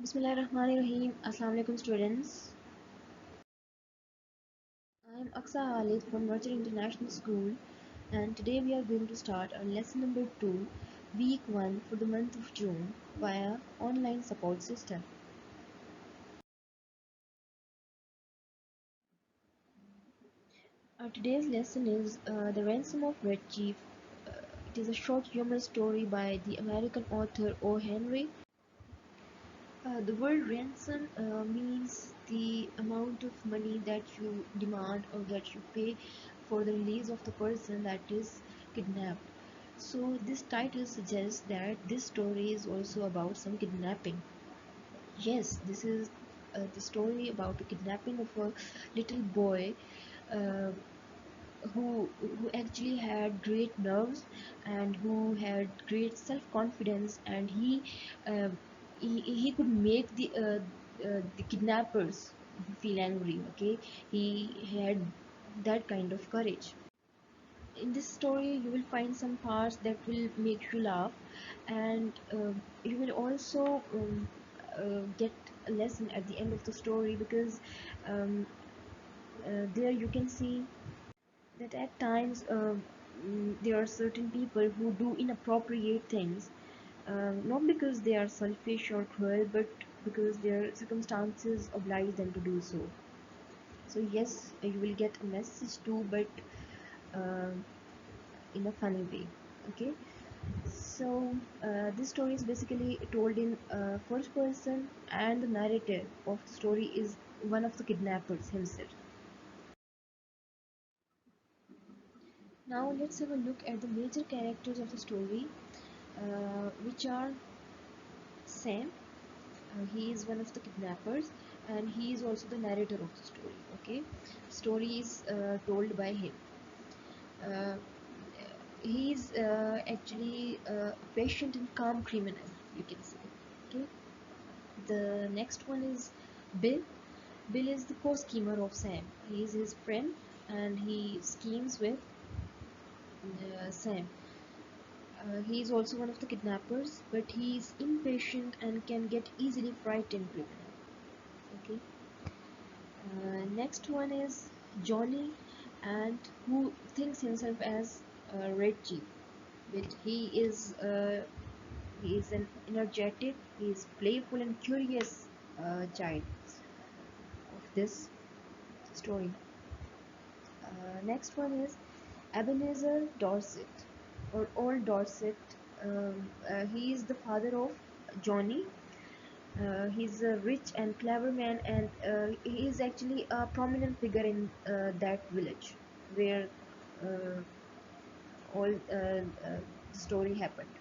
Bismillahirrahmanirrahim. Assalamu alaikum students. I am Aksa Khalid from Nurture International School, and today we are going to start our lesson number 2, week 1 for the month of June via online support system. Our today's lesson is The Ransom of Red Chief. It is a short humorous story by the American author O. Henry. The word ransom means the amount of money that you demand or that you pay for the release of the person that is kidnapped. So this title suggests that this story is also about some kidnapping. Yes, this is the story about the kidnapping of a little boy uh, who actually had great nerves and who had great self-confidence, and uh, he could make the kidnappers feel angry. Okay, he had that kind of courage. In this story you will find some parts that will make you laugh, and you will also get a lesson at the end of the story, because um, there you can see that at times there are certain people who do inappropriate things, not because they are selfish or cruel, but because their circumstances oblige them to do so. So yes, you will get a message too, but uh, in a funny way. Okay, so this story is basically told in first person, and the narrator of the story is one of the kidnappers himself. Now let's have a look at the major characters of the story, which are Sam. He is one of the kidnappers, and he is also the narrator of the story. Okay, story is told by him. Uh, he is actually a patient and calm criminal, you can say. Okay, the next one is Bill. Bill is the co-schemer of Sam. He is his friend, and he schemes with Sam. He is also one of the kidnappers, but he is impatient and can get easily frightened criminal. Okay. Next one is Johnny, and who thinks himself as Red Chief, but he is an energetic, he is playful and curious child of this story. Next one is Ebenezer Dorset, or Old Dorset. He is the father of Johnny. He's a rich and clever man, and he is actually a prominent figure in that village where uh, all the story happened.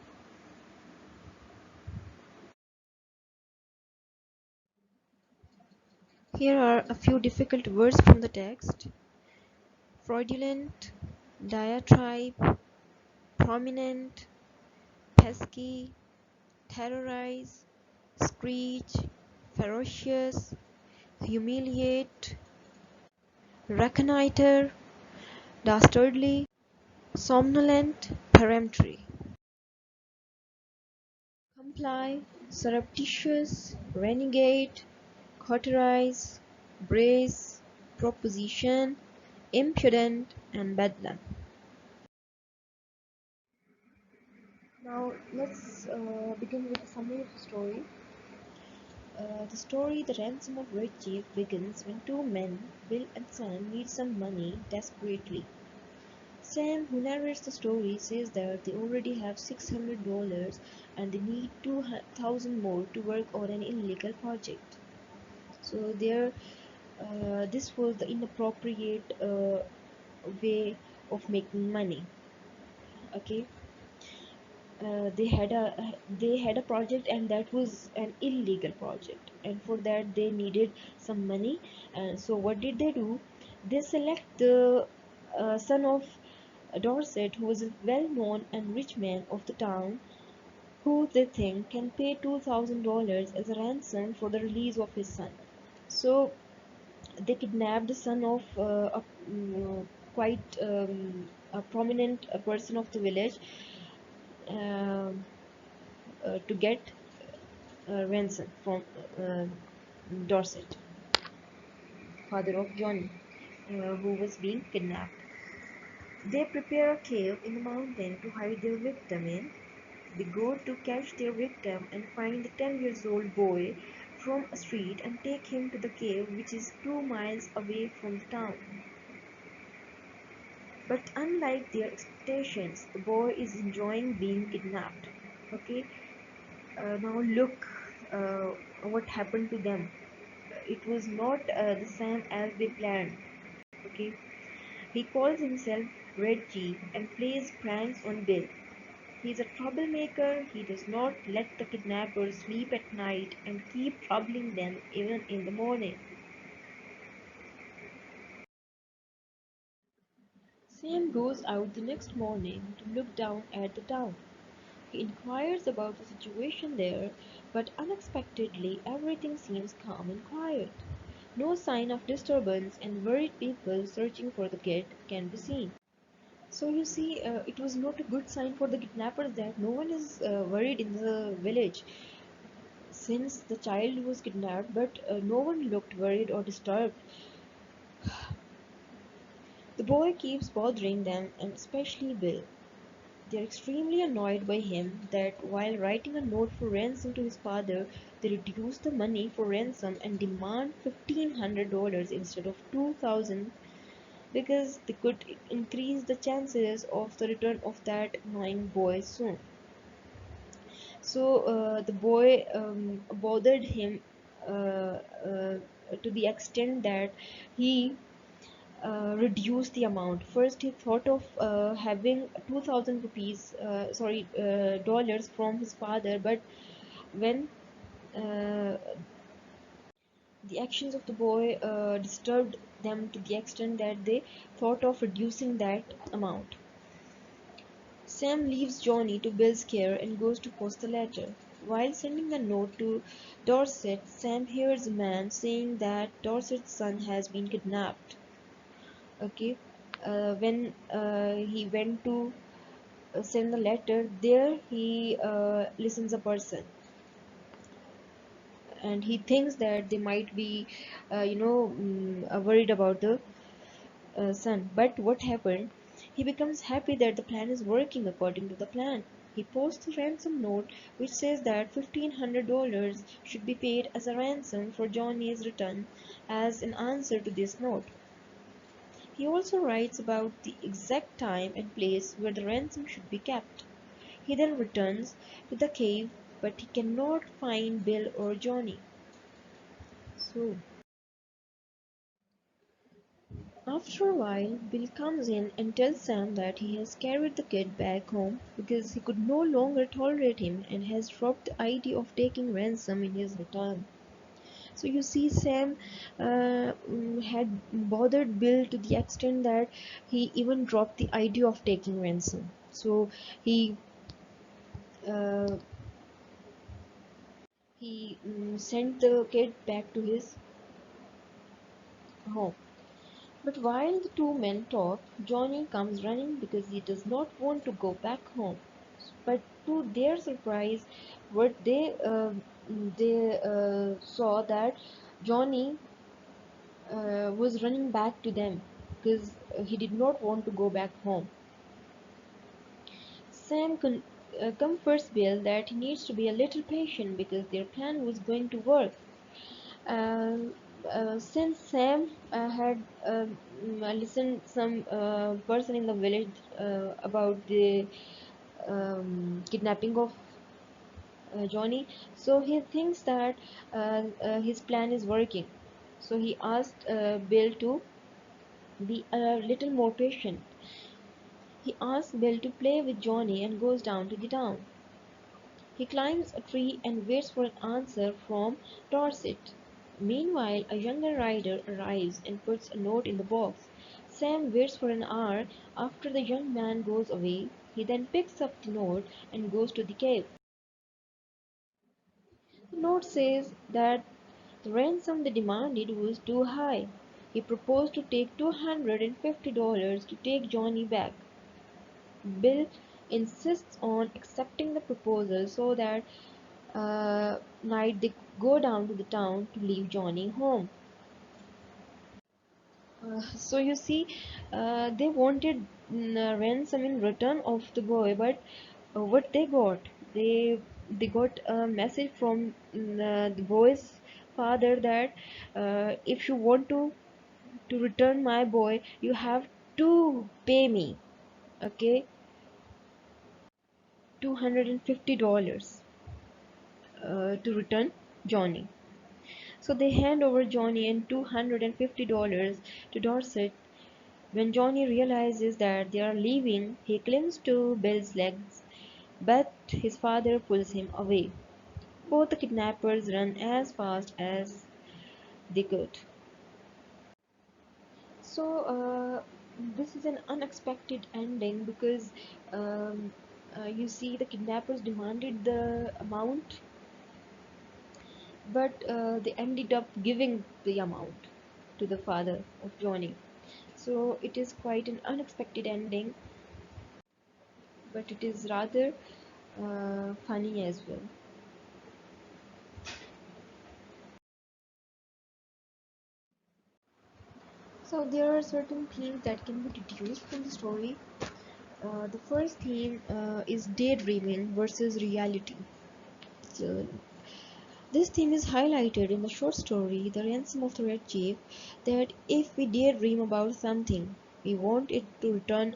Here are a few difficult words from the text: fraudulent, diatribe, prominent, pesky, terrorize, screech, ferocious, humiliate, reconnoiter, dastardly, somnolent, peremptory. Comply, surreptitious, renegade, cauterize, brace, proposition, impudent, and bedlam. Now let's begin with a summary of the story. The story, The Ransom of Red Chief, begins when two men, Bill and Sam, need some money desperately. Sam, who narrates the story, says that they already have $600 and they need 2,000 more to work on an illegal project. So this was the inappropriate way of making money. Okay, they had a project, and that was an illegal project, and for that they needed some money. And so what did they do? They select the son of Dorset, who was a well-known and rich man of the town, who they think can pay $2,000 as a ransom for the release of his son. So they kidnapped the son of quite a prominent person of the village, um to get Ransom from uh, Dorset, father of Johnny, who was being kidnapped. They prepare a cave in the mountain to hide their victim in. They go to catch their victim and find the 10 years old boy from a street and take him to the cave, which is 2 miles away from the town. But unlike their expectations, the boy is enjoying being kidnapped. Okay, now look what happened to them. It was not the same as they planned. Okay, he calls himself Red Chief and plays pranks on Bill. He is a troublemaker. He does not let the kidnappers sleep at night and keep troubling them even in the morning. Sam goes out the next morning to look down at the town. He inquires about the situation there, but unexpectedly everything seems calm and quiet. No sign of disturbance, and worried people searching for the kid can be seen. So you see, it was not a good sign for the kidnappers that no one is worried in the village since the child was kidnapped, but no one looked worried or disturbed. The boy keeps bothering them, and especially Bill. They are extremely annoyed by him that while writing a note for ransom to his father, they reduce the money for ransom and demand $1,500 instead of 2,000 because they could increase the chances of the return of that annoying boy soon. So the boy bothered him to the extent that he reduced the amount. First, he thought of having 2,000 rupees, dollars from his father, but when uh, the actions of the boy disturbed them to the extent that they thought of reducing that amount. Sam leaves Johnny to Bill's care and goes to post the letter. While sending the note to Dorset, Sam hears a man saying that Dorset's son has been kidnapped. Okay, when he went to send the letter, there he listens a person, and he thinks that they might be, worried about the son. But what happened? He becomes happy that the plan is working according to the plan. He posts a ransom note which says that $1,500 should be paid as a ransom for Johnny's return as an answer to this note. He also writes about the exact time and place where the ransom should be kept. He then returns to the cave, but he cannot find Bill or Johnny. So, after a while, Bill comes in and tells Sam that he has carried the kid back home because he could no longer tolerate him and has dropped the idea of taking ransom in his return. So you see, Sam had bothered Bill to the extent that he even dropped the idea of taking ransom. So he uh, sent the kid back to his home. But while the two men talk, Johnny comes running because he does not want to go back home. But to their surprise, what they saw that Johnny was running back to them because he did not want to go back home. Sam comforts Bill that he needs to be a little patient because their plan was going to work. Um, since Sam had listened some person in the village about the kidnapping of Johnny, so he thinks that his plan is working. So he asked Bill to be a little more patient. He asks Bill to play with Johnny and goes down to the town. He climbs a tree and waits for an answer from Dorset. Meanwhile, a younger rider arrives and puts a note in the box. Sam waits for an hour after the young man goes away. He then picks up the note and goes to the cave. The note says that the ransom they demanded was too high. He proposed to take $250 to take Johnny back. Bill insists on accepting the proposal so that night they go down to the town to leave Johnny home. So you see, they wanted ransom in return of the boy, but what they got, they got a message from the boy's father that if you want to return my boy, you have to pay me, okay, $250 to return Johnny. So they hand over Johnny and $250 to Dorset. When Johnny realizes that they are leaving, he clings to Bill's legs, but his father pulls him away. Both the kidnappers run as fast as they could. So, this is an unexpected ending because you see the kidnappers demanded the amount, but they ended up giving the amount to the father of Johnny. So it is quite an unexpected ending, but it is rather funny as well. So there are certain themes that can be deduced from the story. The first theme is daydreaming versus reality. So this theme is highlighted in the short story The Ransom of the Red Chief, that if we daydream about something, we want it to turn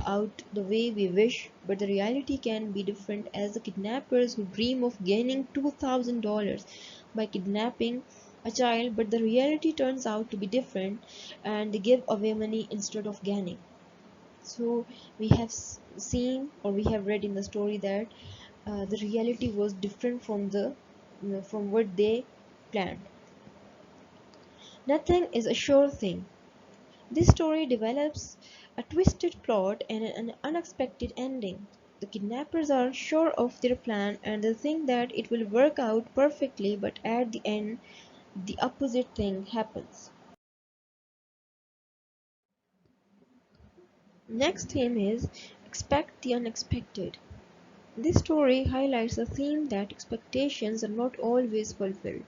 out the way we wish, but the reality can be different, as the kidnappers who dream of gaining $2,000 by kidnapping a child, but the reality turns out to be different and they give away money instead of gaining. So we have seen, or we have read in the story, that the reality was different from the from what they planned. Nothing is a sure thing. This story develops a twisted plot and an unexpected ending. The kidnappers are sure of their plan and they think that it will work out perfectly, but at the end, the opposite thing happens. Next theme is expect the unexpected. This story highlights a theme that expectations are not always fulfilled.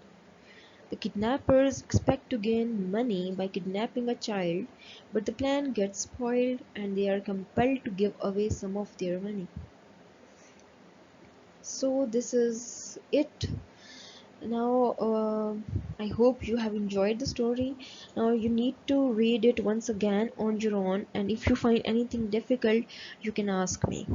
The kidnappers expect to gain money by kidnapping a child, but the plan gets spoiled and they are compelled to give away some of their money. So, this is it. Now, I hope you have enjoyed the story. Now, you need to read it once again on your own, and if you find anything difficult, you can ask me.